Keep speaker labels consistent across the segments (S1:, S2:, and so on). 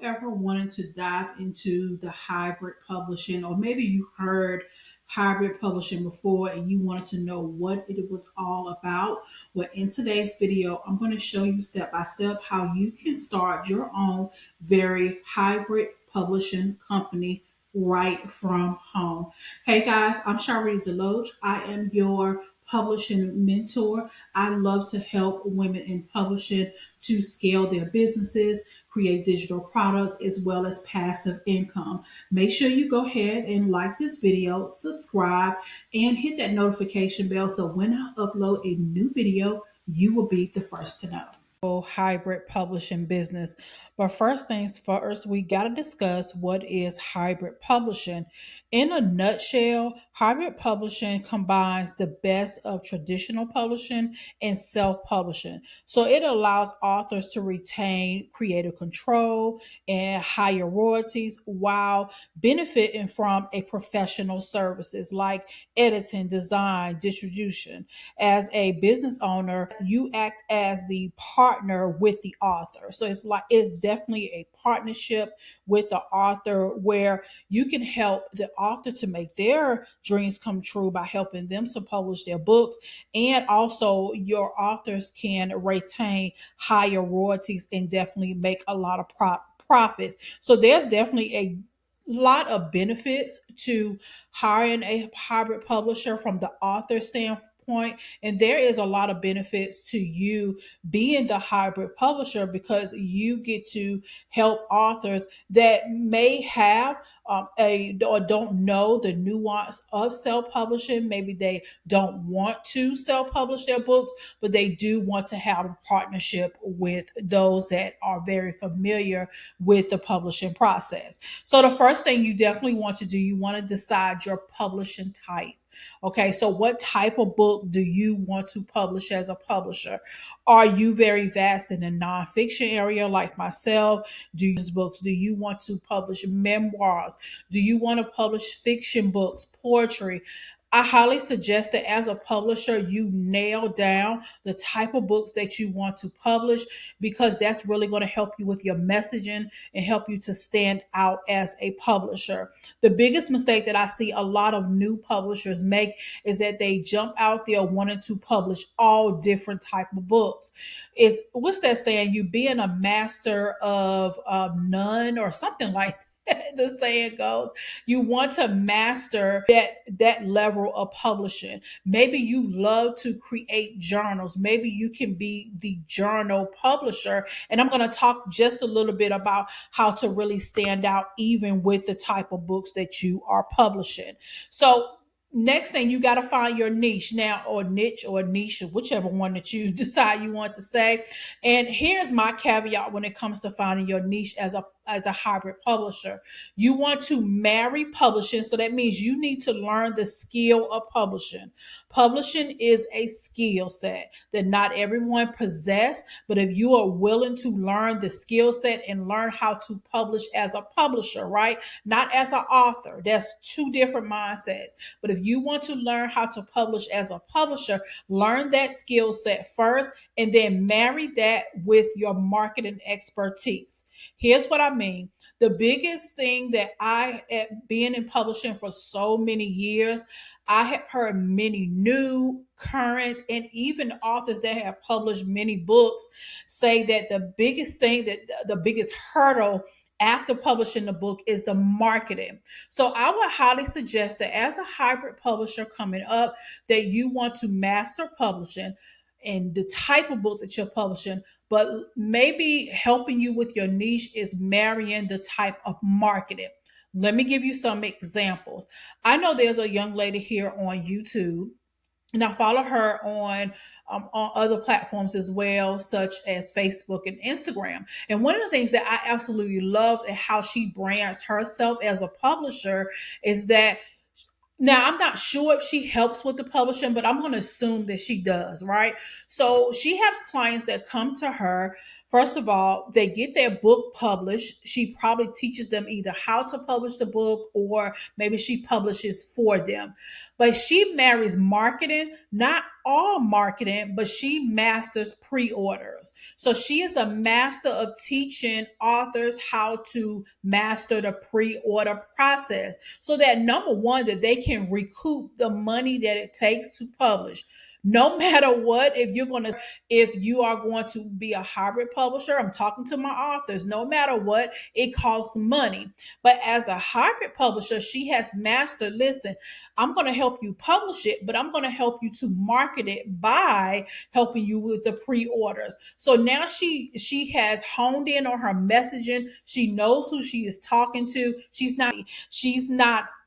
S1: ever wanted to dive into the hybrid publishing, or maybe you heard hybrid publishing before and you wanted to know what it was all about? Well, in today's video, I'm going to show you step by step how you can start your own very hybrid publishing company right from home. Hey guys, I'm Sharlrita Deloatch. I am your publishing mentor. I love to help women in publishing to scale their businesses, create digital products, as well as passive income. Make sure you go ahead and like this video, subscribe, and hit that notification bell so when I upload a new video, you will be the first to know. Hybrid publishing business. But first things first, we got to discuss what is hybrid publishing. In a nutshell, hybrid publishing combines the best of traditional publishing and self publishing. So it allows authors to retain creative control and higher royalties while benefiting from a professional services like editing, design, distribution. As a business owner, you act as the partner with the author. So it's definitely a partnership with the author where you can help the author to make their dreams come true by helping them to publish their books. And also your authors can retain higher royalties and definitely make a lot of profits. So there's definitely a lot of benefits to hiring a hybrid publisher from the author standpoint, and there is a lot of benefits to you being the hybrid publisher because you get to help authors that may have a or don't know the nuance of self-publishing. Maybe they don't want to self-publish their books, but they do want to have a partnership with those that are very familiar with the publishing process. So the first thing you definitely want to do, you want to decide your publishing type. Okay, so what type of book do you want to publish as a publisher? Are you very vast in the nonfiction area like myself? Do you use books? Do you want to publish memoirs? Do you want to publish fiction books, poetry? I highly suggest that as a publisher, you nail down the type of books that you want to publish because that's really going to help you with your messaging and help you to stand out as a publisher. The biggest mistake that I see a lot of new publishers make is that they jump out there wanting to publish all different type of books. Is what's that saying? You being a master of none or something like that. The saying goes, you want to master that level of publishing. Maybe you love to create journals. Maybe you can be the journal publisher. And I'm going to talk just a little bit about how to really stand out even with the type of books that you are publishing. So next thing, you got to find your niche now, or niche or niche, whichever one that you decide you want to say. And here's my caveat when it comes to finding your niche as a hybrid publisher. You want to marry publishing. So that means you need to learn the skill of publishing. Publishing is a skill set that not everyone possess, but if you are willing to learn the skill set and learn how to publish as a publisher, right? Not as an author. That's two different mindsets. But if you want to learn how to publish as a publisher, learn that skill set first and then marry that with your marketing expertise. Here's what I mean. The biggest thing that being in publishing for so many years, I have heard many new, current, and even authors that have published many books say that the biggest thing, that the biggest hurdle after publishing the book is the marketing. So I would highly suggest that as a hybrid publisher coming up, that you want to master publishing and the type of book that you're publishing, but maybe helping you with your niche is marrying the type of marketing. Let me give you some examples. I know there's a young lady here on YouTube, and I follow her on other platforms as well, such as Facebook and Instagram. And one of the things that I absolutely love and how she brands herself as a publisher is that now, I'm not sure if she helps with the publishing, but I'm going to assume that she does, right? So she has clients that come to her. First of all, they get their book published. She probably teaches them either how to publish the book or maybe she publishes for them. But she marries marketing, not all marketing, but she masters pre orders. So she is a master of teaching authors how to master the pre order process so that number one, that they can recoup the money that it takes to publish. No matter what, if you are going to be a hybrid publisher, I'm talking to my authors, no matter what, it costs money. But as a hybrid publisher, she has mastered, listen, I'm going to help you publish it, but I'm going to help you to market it by helping you with the pre-orders. So now she has honed in on her messaging. She knows who she is talking to. She's not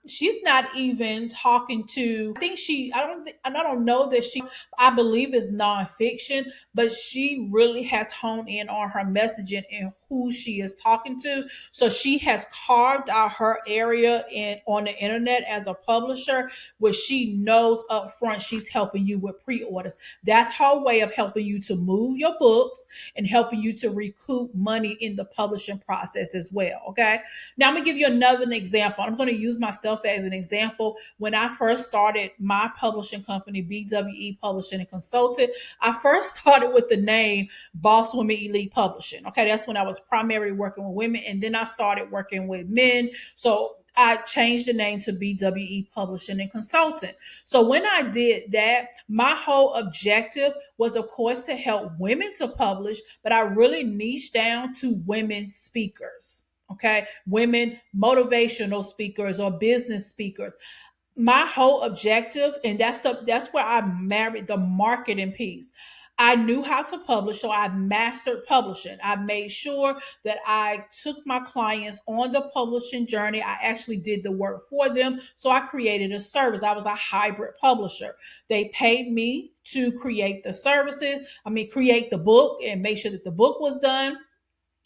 S1: she's not even talking to, I think she I don't know that she, I believe it's nonfiction, but she really has honed in on her messaging and who she is talking to. So she has carved out her area in on the internet as a publisher, where she knows up front she's helping you with pre-orders. That's her way of helping you to move your books and helping you to recoup money in the publishing process as well. Okay. Now I'm gonna give you another example. I'm going to use myself as an example. When I first started my publishing company, BWE Publishing and Consulting, I first started with the name Boss Women Elite Publishing. Okay, that's when I was primarily working with women, and then I started working with men. So I changed the name to BWE Publishing and Consulting. So when I did that, my whole objective was, of course, to help women to publish, but I really niched down to women speakers. Okay, women motivational speakers or business speakers. My whole objective, and that's where I married the marketing piece. I knew how to publish, so I mastered publishing. I made sure that I took my clients on the publishing journey. I actually did the work for them. So I created a service. I was a hybrid publisher. They paid me to create the services, create the book and make sure that the book was done,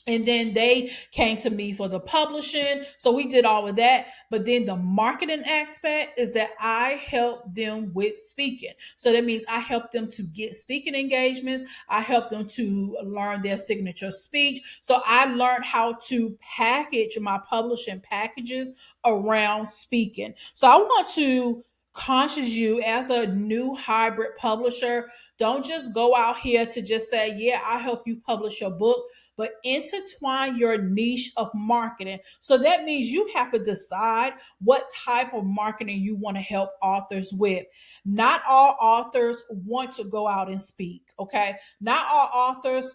S1: and then they came to me for the publishing. So we did all of that. But then the marketing aspect is that I help them with speaking. So that means I help them to get speaking engagements. I help them to learn their signature speech. So I learned how to package my publishing packages around speaking. So I want to conscious you as a new hybrid publisher. Don't just go out here to just say, yeah, I'll help you publish your book, but intertwine your niche of marketing. So that means you have to decide what type of marketing you want to help authors with. Not all authors want to go out and speak, okay? Not all authors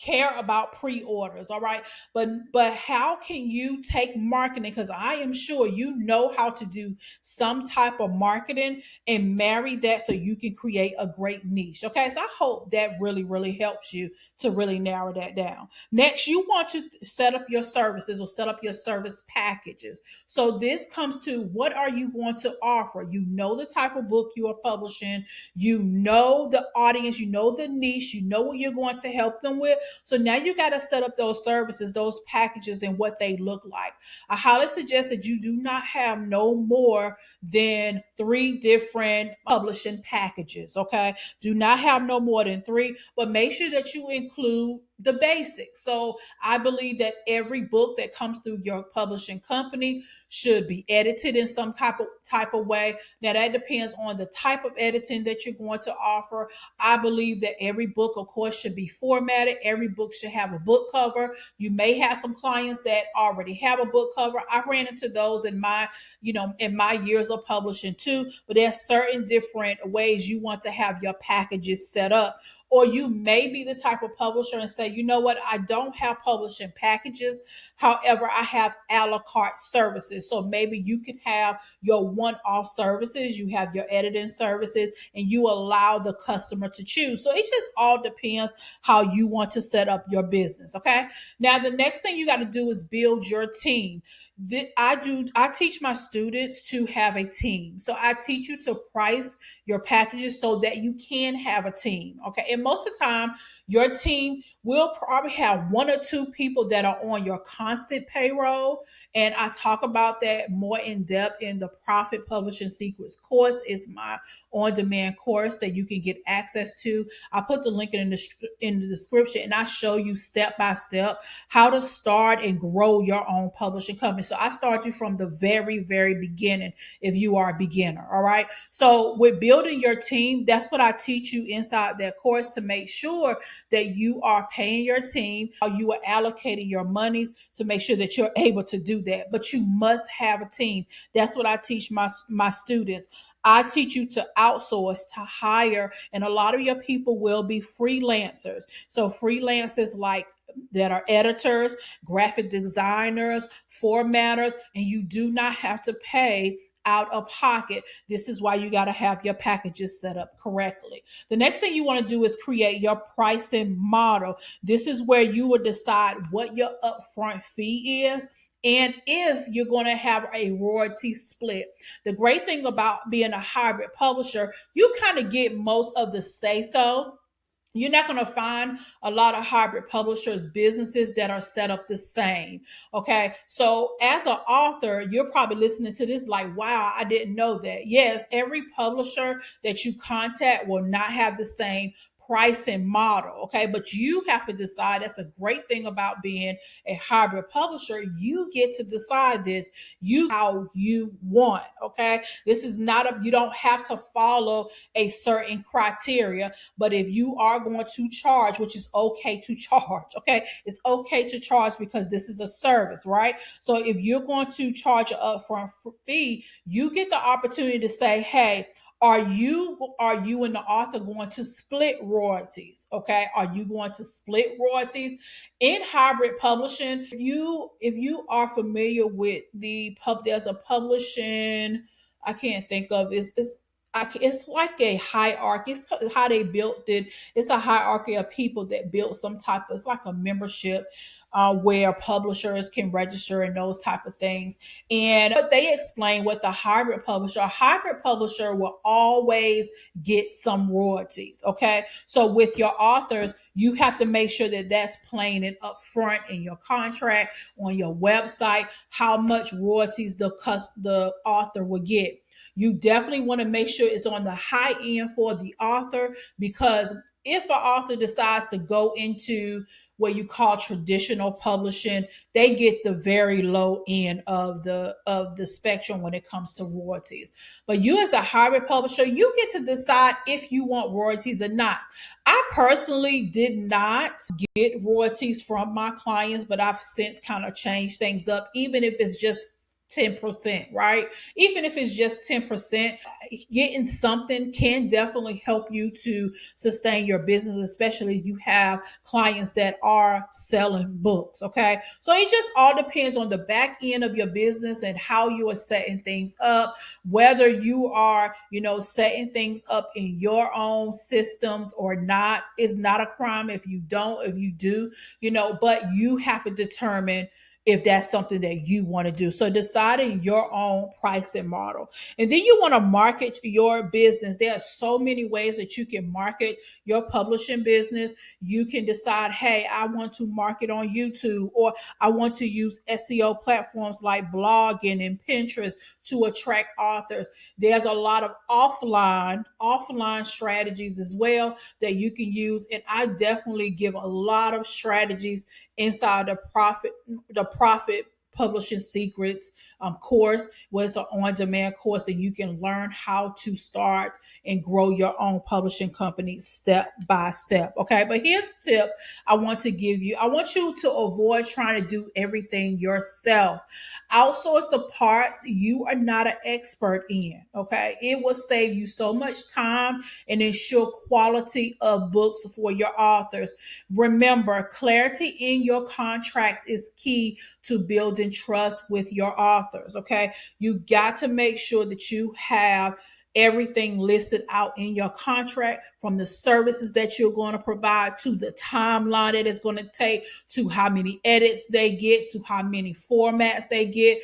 S1: care about pre-orders, all right, but how can you take marketing, because I am sure you know how to do some type of marketing, and marry that so you can create a great niche. Okay, so I hope that really helps you to really narrow that down. Next, you want to set up your services or set up your service packages. So this comes to, what are you going to offer? You know the type of book you are publishing, you know the audience, you know the niche, you know what you're going to help them with. So now you got to set up those services, those packages, and what they look like. I highly suggest that you do not have no more than 3 different publishing packages. Okay. Do not have no more than 3, but make sure that you include the basics. So I believe that every book that comes through your publishing company should be edited in some type of way. Now that depends on the type of editing that you're going to offer. I believe that every book, of course, should be formatted. Every book should have a book cover. You may have some clients that already have a book cover. I ran into those in my years of publishing too, but there's certain different ways you want to have your packages set up. Or you may be the type of publisher and say, you know what, I don't have publishing packages. However, I have a la carte services. So maybe you can have your one-off services, you have your editing services, and you allow the customer to choose. So it just all depends how you want to set up your business. Okay. Now, the next thing you got to do is build your team. I teach my students to have a team. So I teach you to price your packages so that you can have a team. Okay. And most of the time, your team we'll probably have one or two people that are on your constant payroll. And I talk about that more in depth in the Profit Publishing Secrets course. It's my on-demand course that you can get access to. I put the link in the description, and I show you step by step how to start and grow your own publishing company. So I start you from the very, very beginning if you are a beginner. All right. So with building your team, that's what I teach you inside that course, to make sure that you are paying your team, how you are allocating your monies to make sure that you're able to do that. But you must have a team. That's what I teach my students. I teach you to outsource, to hire, and a lot of your people will be freelancers. So freelancers like that are editors, graphic designers, formatters, and you do not have to pay out of pocket. This is why you got to have your packages set up correctly. The next thing you want to do is create your pricing model. This is where you will decide what your upfront fee is and if you're going to have a royalty split. The great thing about being a hybrid publisher, you kind of get most of the say so. You're not going to find a lot of hybrid publishers businesses that are set up the same. Okay, so as an author, you're probably listening to this like, wow, I didn't know that. Yes, every publisher that you contact will not have the same pricing model. Okay, but you have to decide. That's a great thing about being a hybrid publisher. You get to decide this, you how you want. Okay, this is not a, you don't have to follow a certain criteria. But if you are going to charge, which is okay to charge, okay, it's okay to charge because this is a service, right? So if you're going to charge an upfront fee, you get the opportunity to say, hey, are you and the author going to split royalties? Okay, are you going to split royalties in hybrid publishing? If you are familiar with there's a publishing, I can't think of, it's like a hierarchy. It's how they built it. It's a hierarchy of people that built some type of, it's like a membership where publishers can register and those type of things. And but they explain what the hybrid publisher will always get some royalties. Okay. So with your authors, you have to make sure that that's plain and upfront in your contract, on your website, how much royalties the author will get. You definitely want to make sure it's on the high end for the author, because if an author decides to go into what you call traditional publishing, they get the very low end of the spectrum when it comes to royalties. But you as a hybrid publisher, you get to decide if you want royalties or not. I personally did not get royalties from my clients, but I've since kind of changed things up, even if it's just 10%, right? Even if it's just 10%, getting something can definitely help you to sustain your business, especially if you have clients that are selling books. Okay. So it just all depends on the back end of your business and how you are setting things up, whether you are, setting things up in your own systems or not. Is not a crime if you don't, if you do, but you have to determine if that's something that you want to do. So deciding your own pricing model. And then you want to market your business. There are so many ways that you can market your publishing business. You can decide, hey, I want to market on YouTube, or I want to use SEO platforms like blogging and Pinterest to attract authors. There's a lot of offline strategies as well that you can use. And I definitely give a lot of strategies inside the profit publishing secrets course, where it's an on-demand course, and you can learn how to start and grow your own publishing company step by step. Okay, but here's a tip I want to give you. I want you to avoid trying to do everything yourself. Outsource the parts you are not an expert in. Okay, it will save you so much time and ensure quality of books for your authors. Remember, clarity in your contracts is key to building trust with your authors. Okay, you got to make sure that you have everything listed out in your contract, from the services that you're going to provide to the timeline that it's going to take, to how many edits they get, to how many formats they get.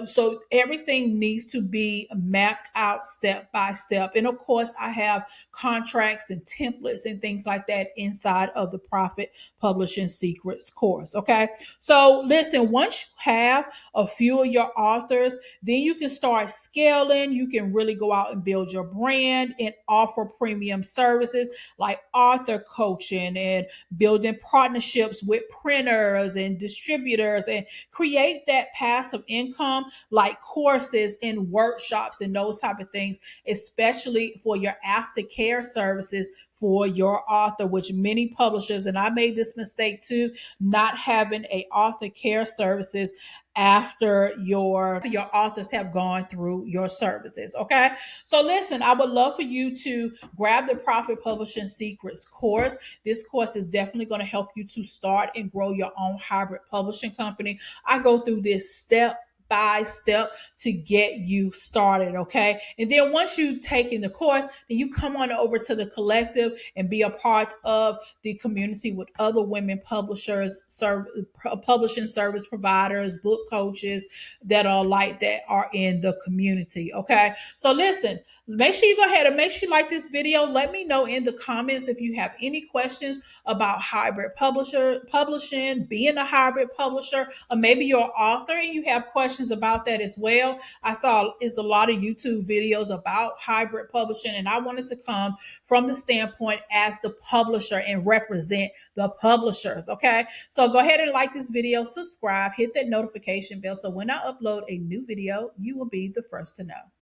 S1: So everything needs to be mapped out step by step. And of course, I have contracts and templates and things like that inside of the Profit Publishing Secrets course. Okay. So listen, once you have a few of your authors, then you can start scaling. You can really go out and build your brand and offer premium services like author coaching and building partnerships with printers and distributors and create that passive income like courses and workshops and those type of things, especially for your aftercare services for your author, which many publishers, and I made this mistake too, not having a author care services after your authors have gone through your services. Okay. So listen, I would love for you to grab the Profit Publishing Secrets course. This course is definitely going to help you to start and grow your own hybrid publishing company. I go through this step by step to get you started. Okay. And then once you take in the course, then you come on over to the collective and be a part of the community with other women publishers, publishing service providers, book coaches that are like that are in the community. Okay. So listen, make sure you go ahead and make sure you like this video. Let me know in the comments if you have any questions about hybrid publishing, being a hybrid publisher, or maybe you're an author and you have questions about that as well. I saw is a lot of YouTube videos about hybrid publishing, and I wanted to come from the standpoint as the publisher and represent the publishers. Okay. So go ahead and like this video, subscribe, hit that notification bell. So when I upload a new video, you will be the first to know.